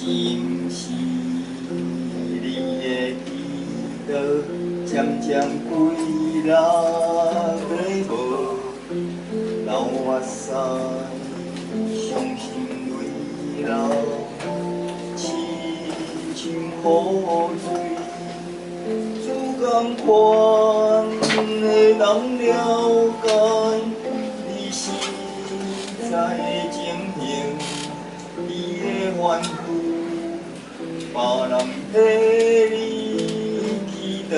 是毋是你的祈祷渐渐归来的无？留我使伤心泪流，深深雨水，自甘款会当了解你实在的情形，你的怨妇，别人替你祈祷。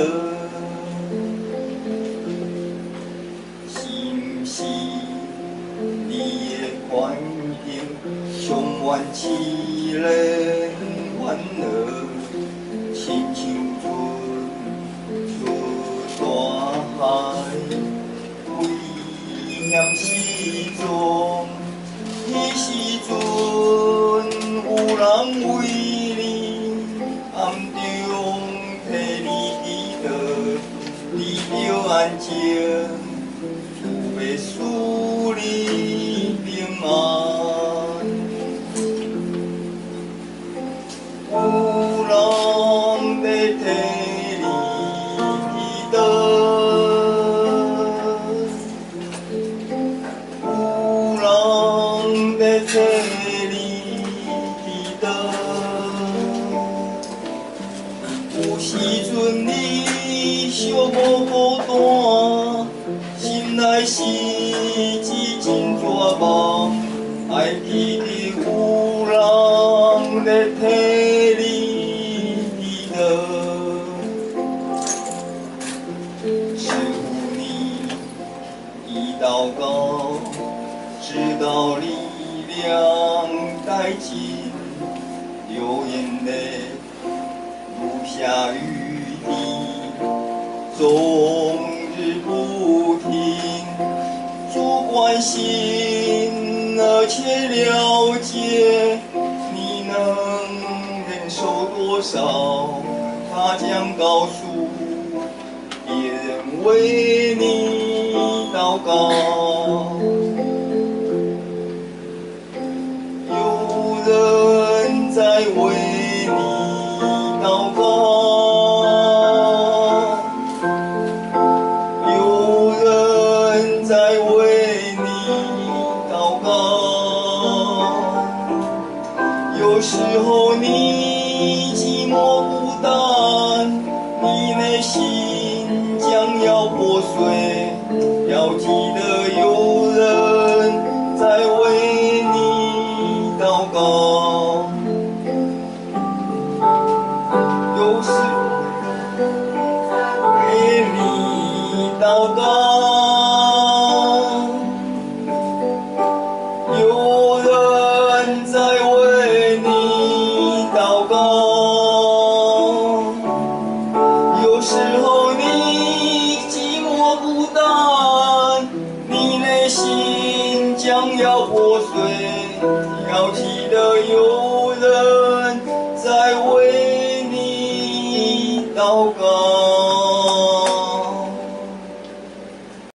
是你的环境充满凄冷烦恼，亲像出大海，危险时阵，迄时阵有人为你暗中替你祈祷，你着安静。 要使你平安，有人在替你祈祷，有人在替你祈祷。有时阵你寂寞孤单。 心内是一阵绝望，爱记得有人在替你祈祷，是乎你已祷告，知道力量殆尽，流眼泪如下雨滴，终日不停。 主关心而且了解，你能忍受多少？他将告诉别人为你祷告。有人在为你祷告。 在为你祷告，有时候你寂寞孤单，你内心将要破碎，要记得有人在为你祷告。